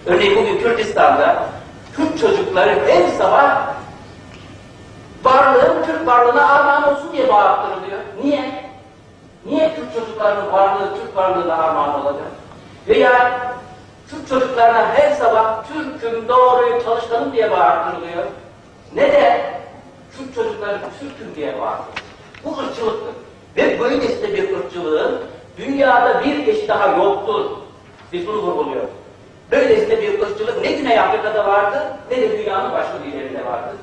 Örneğin bugün Kürdistan'da Kürt çocukları her sabah varlığın Türk varlığına armağan olsun diye bağırttırılıyor. Niye? Niye Kürt çocuklarının varlığı Türk varlığına armağan olacak? Veya Türk çocuklarına her sabah Türk'üm doğruyu çalışkanım diye bağırttırılıyor. Neden? Türk çocukları Türk'üm diye bağırttırılıyor. Bu ırkçılıktır. Ve böylesine bir ırkçılığın dünyada bir eşi daha yoktur. Biz bunu vurguluyoruz. Böylesine bir ırkçılık ne Güney Afrika'da vardı, ne de dünyanın başka bir yerinde vardı.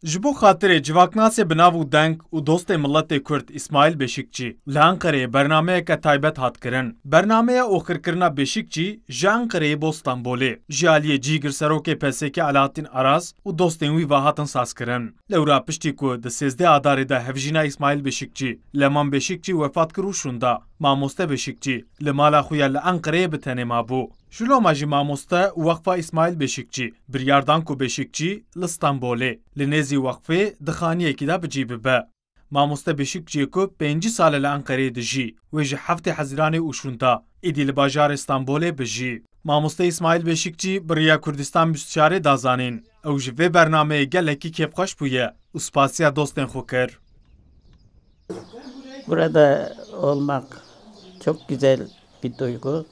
Ji bo xatirê civaknasê bi nav û deng û dostê milletê Kurd İsmail Beşikçî li Enqereyê bernameyeke taybet hat kirin. Bernameya oxirkirina Beşikçî ji Enqereyê bo Stenbolê ji aliyê cîgir serokê PSK Alaaddin Aras û dostên wî ve hatin sazkirin. Lewra piştî ku di 13 Adarê de hevjîna İsmail Beşikçî, Leman Beşikçî wefat kir û şûnda, Mamoste Beşikçî li mala xwe ya li Enqereyê bi tenê mabû. Şiloma jî mamoste û Weqfa İsmail Beşikçî biryardan ku Beşikçî li Stenbolê li nêzî Weqfê di xaniyekî de bicî bibe. Mamoste Beşikçî ku 5 sale li Enqereyê dijî wê ji heftê Hezîranê û şûnda êdî li bajarê Stenbolê bijî. Mamoste İsmail Beşikçî bi Rêya Kurdistan Müsteşarê da zanîn. Ew ji vê bernameyê gelekî kêfxweş bûye û spasiya dostên xwe kir. Burada olmak çok güzel bir duygu.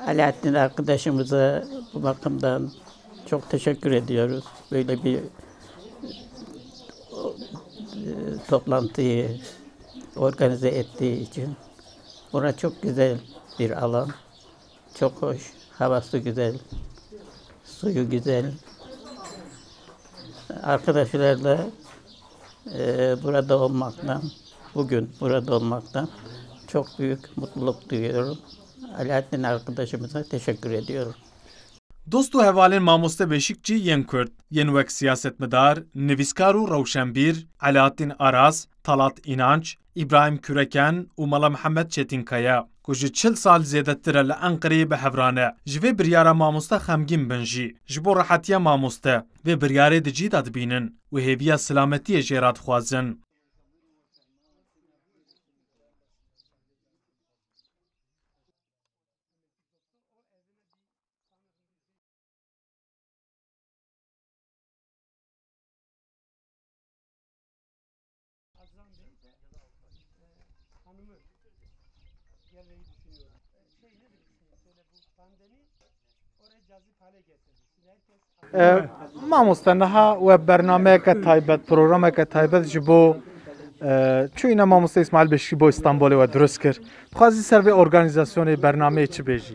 Alaaddin arkadaşımıza bu bakımdan çok teşekkür ediyoruz. Böyle bir toplantıyı organize ettiği için. Bura çok güzel bir alan. Çok hoş. Havası güzel. Suyu güzel. Arkadaşlarla burada olmaktan, bugün burada olmaktan çok büyük mutluluk duyuyorum. Alaaddin arkadaşımıza teşekkür ediyorum. Dostu hevalên Mamoste Beşikçî yên Kurd, yên wek siyasetmedar, nivîskar û rewşenbîr, Alaaddin Aras, Talat İnanç, İbrahim Küreken û Mala Mihemed Çetinkaya, ku ji 40 sal zêdetir e li Enqereyê bi hevrane, ji vê biryara mamoste xemgîn bin jî, ji bo rehetiya mamoste, vê biryarê di cî de dibînin û hêviya silametiyê jê re dixwazin. Mamoste niha we bernameyeke taybet, programeke taybet ji bo çûyîna Mamoste İsmail Beşikçî bo İstanbolê we durist kir. Dixwazî ser vê organizasyonê bernameyê çi bêjî?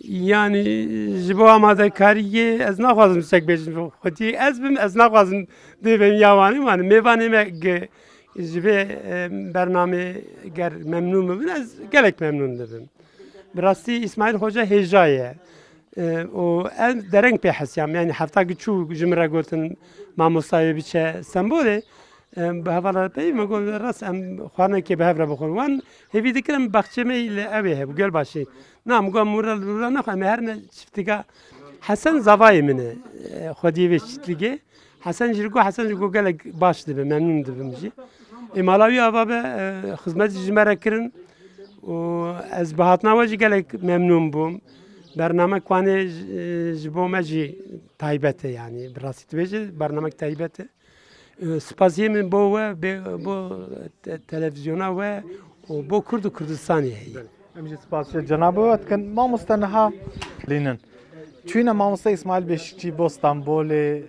Yani ji bo amadekariyê ez naxwazim tisek bêjim xwedî ez bim ez naxwazim divêm yawanî wanî mêvanê me ji vê bernamê ger memnûn bibin ez gelek memnûn dibim. Bi rastî İsmail Hoca hêja ye. û ez dereng pê hesyam yani hefta ki çû ji min re gotin mamostayê biçe Stenbolê bi hevala peyî me got rast em xwarinekê bi hev re bixwin wan hêvî dikirin baxçemê li evê hebû Gölbaşê na min got mûra naxwe em her ne çiftika Hesen zavayê min e xwediyê vê çîtligê Hesen jî got Hesen jî got gelek baş dibe memnûn dibim jî êmala wî ava be xizmetî ji me re kirin û ez bi hatina we jî gelek memnûn bûm. برنامه کوانه جبو مجی تایبته یعنی براسی تویجه برنامه تایبته سپاسیه من بو و بو تلویزیونا و بو کرد و کردستانی هی. امروز سپاسیه جناب و اتکن ما مستنها لینن. چون ماموسته İsmail Beşikçî bo Stenbolê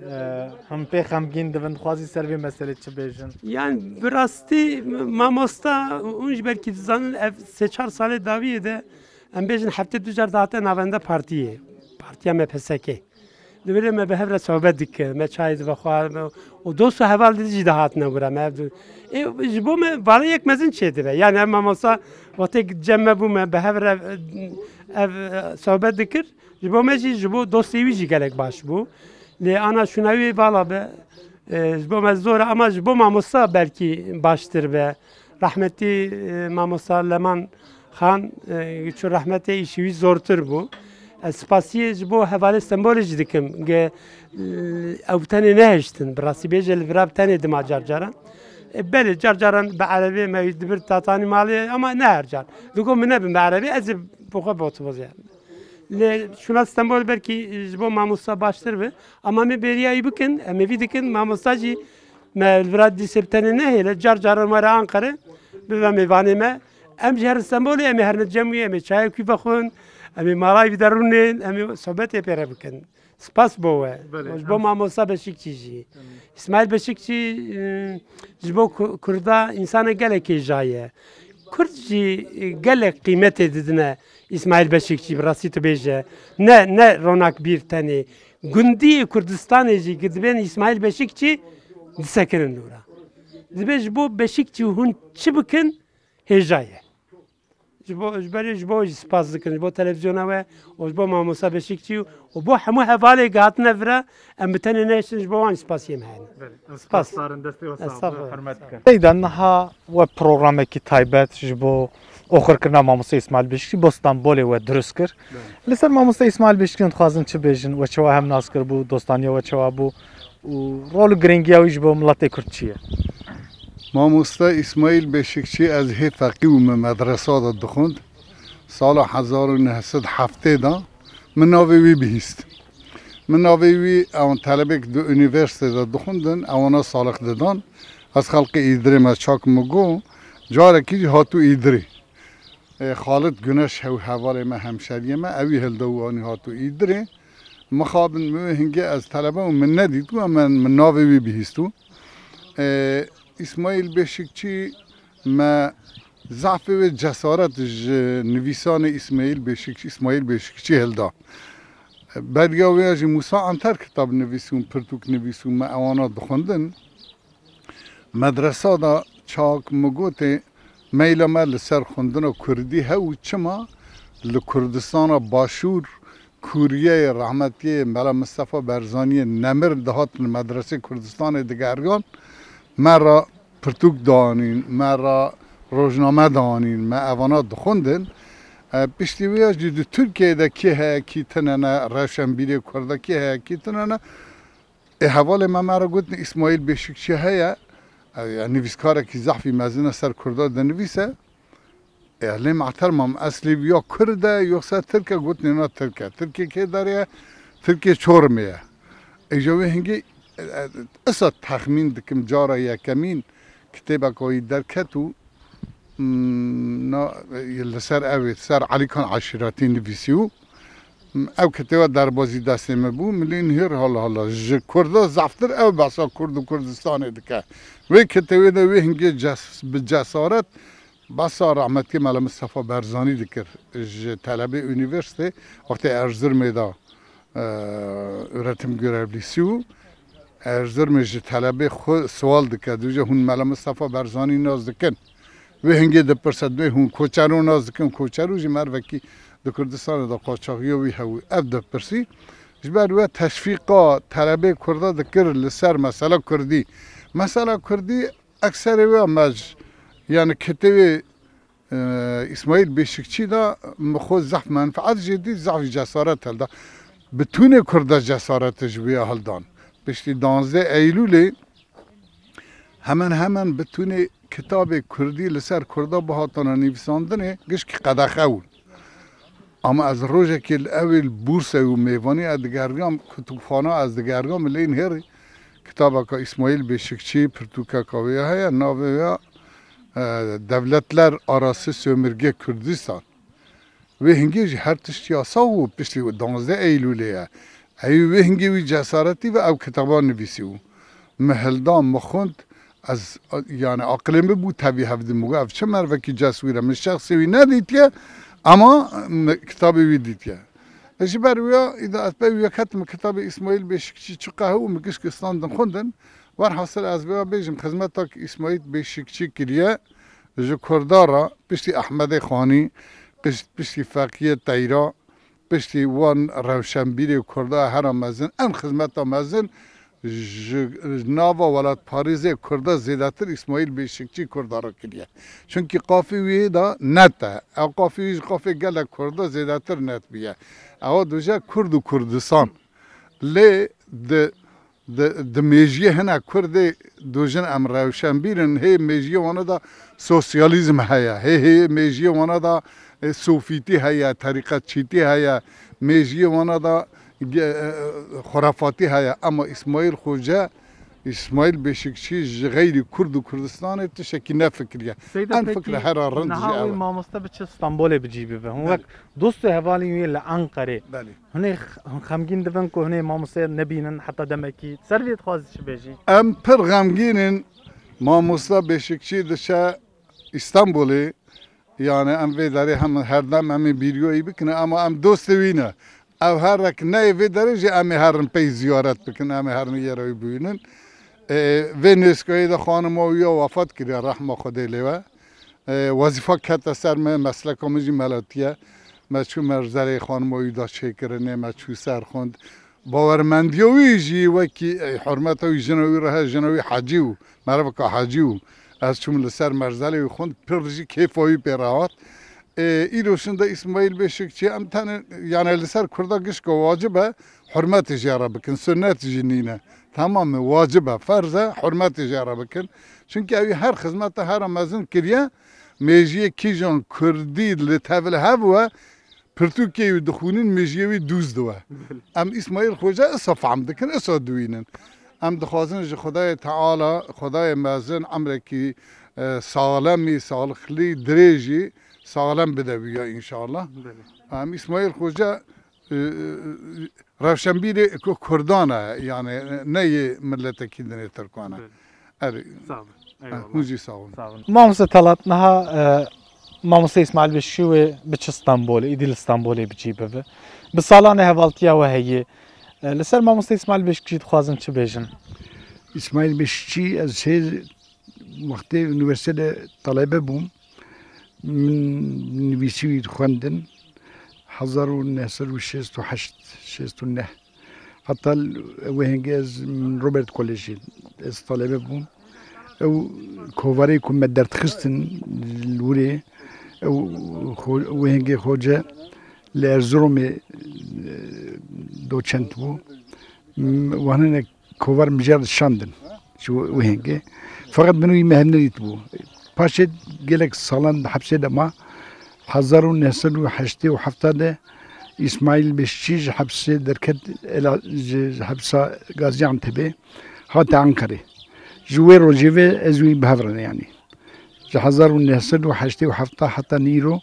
hem pê xemgîn dibin dixwazî ser vê meselê çi bêjin? Yani bi rastî mamosta hûn ji belkî dizanin ev 3-4 salê daviyê de em bêjin heftê du car dihate navenda partiyê, partiya me PSK. Divêre me bi hev re sohbet dike, me çayê dibe xwar û dost û heval jî dihatine wira me ev ji bo me valê yek mezin çê dibe. Yani em mamosta wextê cem me bû me bi hev re ev sohbet dikir ji bo me jî ji bo dostê wî jî gelek baş bû. Lê ana şûnawî vala be ji bo me zor e ama ji bo mamosta belkî baştir be. Rahmetî mamosta Leman Xan çû rahmetê îşî wî zortir bû. Ez spasiyê ji bo hevalê Stenbolê jî dikim ew tenê nehêştin. Bi rastî bêje li vira tenê dima car caran. بله جاران به عربی میاد بر تاتانی مالی اما نه هر جار دوگو منه به عربی از بخواه باتو بازی ل شون استانبول برکی جبو ماموسا باشتر به اما می بریایی بکن می ویدکن ماموساجی ما الوراد دی سبتنه نه ل جاران مرا آنکاره به میوانی ما ام جهر استانبول ام هر نجمی ام چای کی بخون ام مالای بدرونین ام صحبت پیره بکن سپاس بوه جبو ماموسا بشکچی اسماعیل بشکچی جبو کردا انسان گله کی جایه کردجی گله قیمت دیدنه اسماعیل بشکچی براسی تو بیجه نه رونق بیر تنی گندی کردستان جی گدبن اسماعیل بشکچی دسکرن نورا دبی جبو بشکچی هون چی بکن هجایه جبو سپاس دکن جبو تلویزیون و جبو ماموسا بشکچی و بو همو حوالی گات نفره ام بتنی نشن جبو وان سپاسیم هن سپاس ایدا نها و پروگرامی کی تایبت جبو آخر کرنا ماموسا اسماعیل بشکچی با استانبول و درست کر لسر ماموسا اسماعیل بشکچی خواستن چه بیشن و چه هم ناز کر بو دوستانی و چه بو و رول گرینگی جبو ملت کرد چیه ماموستا اسماعیل بشکچی از هی فقیه و مدرسه دخوند سال 1970 دا من ناوی بهیست من ناوی اون طلبه دو انیورسیته دخوندن اونا سالخ دادن از خلق ایدری ما چاک مگو جاره کی هاتو ایدری خالد گنش هو حوالی ما همشریه ما اوی هلدوانی هاتو ایدری مخابن هنگی از طلبه و من ندیدو من ناوی بهیستو اسماعیل بشکچی ما ضعف و جسارت نویسان اسماعیل بشکچی هلدا بعدیاوی از موسی انتر کتاب نویسون پرتوک نویسون ما اوانا دخوندن مدرسه دا چاک مگوته میل ما لسر خوندن کردی هاو چما لکردستان باشور کوریه رحمتی ملا مصطفی برزانی نمر دهات مدرسه کردستان دگرگان مرا پرتوک دانین مرا روزنامه دانین ما اوانات دخوندن پشتیویاش دو ترکیه دا کی ها کی تنانا روشنبیری کرده کی ها کی تنانا حوال ما مرا گفتن اسماعیل بشکچی هیا نویسکاره کی ضعفی مزنه سر کرده دنویسه اهلی محترمم اصلی بیا کرده یوکسا ترکه گفتن نه ترکه که داره ترکه چورمیه ایجوی هنگی اصلا تخمین دکم جارا یکمین کتابه کوی درکتو لسر اوید سر علی کان عشیراتی نویسیو او کتابه در بازی دسته مبو ملین هیر حالا کرده زفتر او بسا کرد و کردستانه دکه وی کتابه ده وی هنگی بجسارت بسا رحمتی ملا مصطفی برزانی دکر طلبه انیورسیته وقتی ارزرمه دا öğretim görevlisiu erzurum'u talebe sual dike duje hun mala Mustafa Berzani naz dikin ve hinge de persedve hun koçaru naz dikin koçaru ji merveki de Kurdistan da qaçaqiyo vi hev ev de persi jber ve teşviqa talebe kurda dikir li ser mesela Kurdi mesela Kurdi ekser ve maj yani kitevi İsmail Beşikçi da mxo zaf menfaat ciddi zaf cesaret helda bütün Kurda cesaret jbiye haldan pişti 12 Eylül'e hemen bütün kitabı Kurdi liser Kurda bahatana nivsandine giş ki qadaxew ama az roja ki evvel bursa و میوانی ادگرگام کتابخانه از دگرگام لین هری کتابه که اسماعیل بشکچی پرتوکا کاویه هیا ناویا devletler arası sömürge Kürdistan ve hingi her tiştiyasa u pişli 12 Eylül'e ay ve hingi cesareti ve ev kitaban nivisiu meheldan mkhund az yani aklımı bu tabi havdim mu ev çemer ve ki casvira min şahsi naditiye ama kitabı viditiye ejiber ve ida atbe ve katm kitabı İsmail Beşikçi çıkahu mkiş İstanbul'dan khundun var hasıl az ve bejim hizmetak İsmail Beşikçi kiriye جو کردارا پشتی احمد خانی پشتی فقیه تایرا پشتی وان روشنبیری کردا هر مزن ان خدمت مزن ناوا ولات پاریزه کردا زیادتر اسماعیل بیشکچی کردارا کریه چونکی قافی وی دا نته او قافی گله کردا زیادتر نت بیه او دوجه کرد و کردستان لی د د میجیه هنه کرد دوژن ام روشن بیرن هی میجیه وانا دا سوسیالیزم هیا هی میجیه وانا دا صوفیتی هیا طریقت چیتی هیا میجیه وانا دا خرافاتی هیا اما اسماعیل بشکچی غیر کرد و کردستان تشکی نفکریه ان فکر هر رند نهاوی ماموستا بچه استانبول بجیبه به هون وقت دوست هوالی وی لانقره هنی خمگین دفن که هنی ماموستا نبینن حتی دمکی سرویت خوازی چه بیجی ام پر غمگینن ماموستا بشکچی دشه استانبولی yani em vê derê hem her dem em ê bîryoyî bikine ama em dost wîne ev herek neyê vê derê jî em ê herin pey ziyaret bikin em ê herin yere wî bûyînin vê nêskayê de xanima wî ya wefat kiriye rehma Xwedê lê we wezîfa kete ser me mesleka min jî melatiye me çû merzerê xanima wî da çêkirinê me çû ser xwend bawermendiya wî jî wekî hurmeta wî jina wî re heye jina wî hecî û meriveka hecî û از چون لسر مرزله و خوند پرژی کیفایی پیرات ایروشن ده اسماعیل بشکچی ام تنه یعنی لسر کردا گش که واجبه حرمت جاره بکن سنت جنینه تمام واجبه فرضه حرمت جاره بکن چون که هر خدمت هر مزن کریه میجی کیجان کردی لطفل هوا پرتوکی و دخونین میجیوی دوز دوه ام اسماعیل خوجه اصف عم دکن اصف دوینن ام دخوازن جه خدای تعالی خدای مازن امرکی سالمی سالخلی دریجی سالم بدویه انشاءالله ام اسماعیل خوجه روشنبیر کردانه یعنی نه ملت کیدنی ترکانه اری موجی ساون ماموستا طلعت نها ماموستا اسماعیل بشکچی و بچه استانبول ایدیل استانبولی بجیبه به بسالانه هوالتیا و هیه لسر ماموستا اسماعیل بشکچی دخوازن چه بیجن اسماعیل بشکچی از هر وقتی üniversitede talebe bum من نویسی خواندن 1968 حتی وهنگی از روبرت کالجی از طالبه بوم او کوواری کم درد خستن لوری او وهنگی خوجه لارزروم دوچنت بو وهنا کووار مجرد شاندن شو وهنگی فقط منوی مهندیت بو پاشد گلک سالان حبسه دما 1987 اسماعیل بشکچی حبسه درکت حبسه غازیانتبه هات انکره جوی روجیوه ازوی بهورن یعنی 1987 حتی نیرو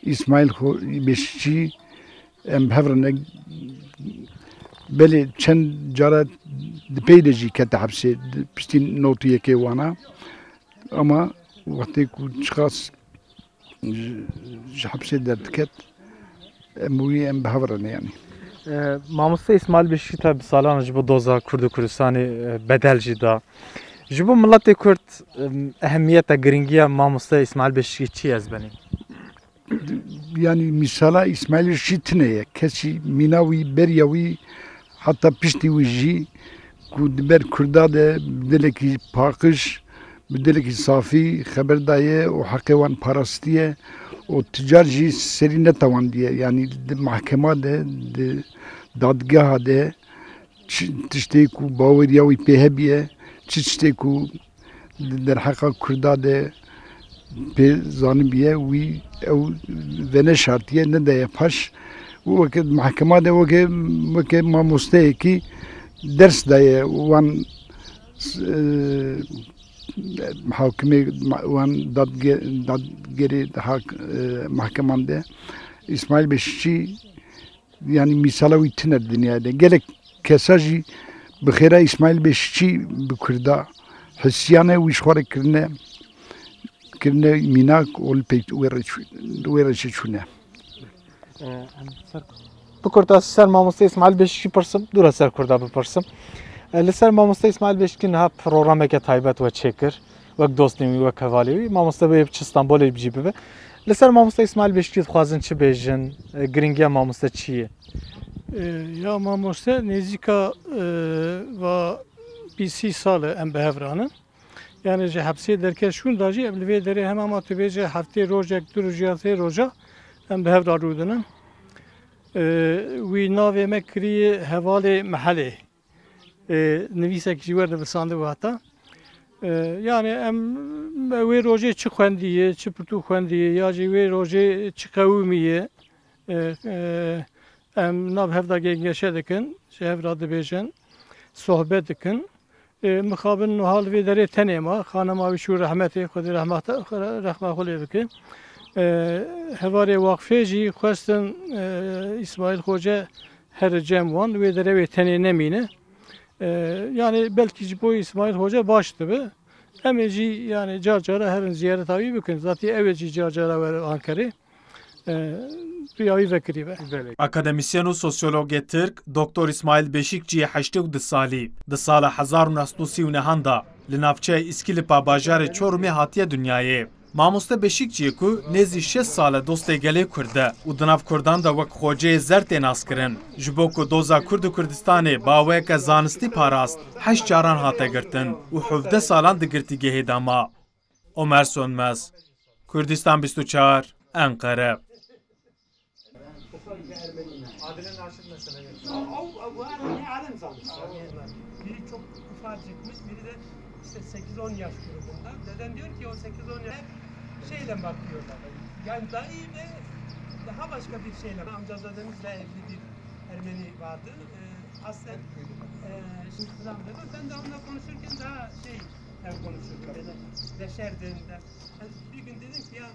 اسماعیل بشکچی بهورن بله چند جاره پیدجی کت حبسه پشتی نوتیه که وانا اما وقتی که شخص حبسه درکت موی ام بهورن یعنی ماموستا اسماعیل بشکچی تا بسالان جبو دوزا کرد و کردستانی بدل جدا جبو ملت کرد اهمیت گرینگی ماموستا اسماعیل بشکچی چی از بنی؟ yani misala İsmail Şitne'ye kesi minavi beryavi hatta pişti uji kudber kurdade bileki pakış bileki safi haberdaye o hakevan parastiye o ticarci serine tavan diye yani mahkemede dadgah de tişte ku baveriyavi pehebiye tişte ku der hakka kurdade pe zanbiye wi ew vene şartiye ne de yapaş bu vakit mahkemede vakit mamosteki ders daye wan hakime wan dadgeri hak mahkemede İsmail Beşikçi yani misala witiner dünyada gerek kesaji bixira İsmail Beşikçi bu kurda hisyane wiş xore kirne kirne minak ol pek uğraşı çune. Bu kurda ser mamosta İsmail Beşikçi pırsım, dura ser kurda bu pırsım. Liser mamosta İsmail Beşikçi ne programı ke taybet ve çekir, ve dostluğu ve kavali, mamosta be İstanbul'a bicibe. Liser mamosta İsmail Beşikçi xwazin çi bejin, gringiya mamosta çiye. Ya mamosta nezika ve 20 salı em behevranın. Yani je hapse derke şun daji evlive dere hem ama tübece hafte rojak durujate roja em behevra rudunun. Wi nave mekri hevale mahalle. نویسek ji wer divisandiye hata. Yani em wê rojê çi xwendiye, çi pirtû xwendiye ya jî wê rojê çi qewimiye em nav hevda gengeşe dikin, ji hev re dibêjin, sohbet dikin. Mixabin hal vê derê tenê ma, xanema wî şû rehmetê, Xwedê rehma xwe lê bike. Hevarê waqfê jî xwestin İsmail Hoca her cem wan wê derê wê tenê nemîne. Yani belki ji bo İsmail Hoca baş dibe. Em ê jî yani car cara herin ziyaret avî bikin. Zatî ev ê jî car cara were Ankarê. Riyavî vekirî be. Akademisyen û sosyologê Tirk Dr. İsmail Beşikçî 82 salî di sala 1939 da li navçeya İskilîpa bajarê Çorumê hatiye dunyayê. Mamoste Beşikçî ku nêzî 6 sal e dostê gelê Kurd e û di nav Kurdan da wek xweceyê zer tê naskirin. Ji bo ku doza Kurd û Kurdistanê baweyeke zanistî parast 8 caran hate girtin û 17 salan di girtîgehê de ma. Ömer Sönmez, Kurdistan 24, Ankara. Biri çok ufacıkmış, biri de işte 8-10 yaş grubunda. Dedem diyor ki o 8-10 yaş şeyle bakıyorlar. Yani dayı ve daha başka bir şeyle. Amcazademizle evli bir Ermeni vardı. Aslen şimdi falan dedi. Ben de onunla konuşurken daha konuşurdum. Böyle deşerdim de. Bir gün dedim ki ya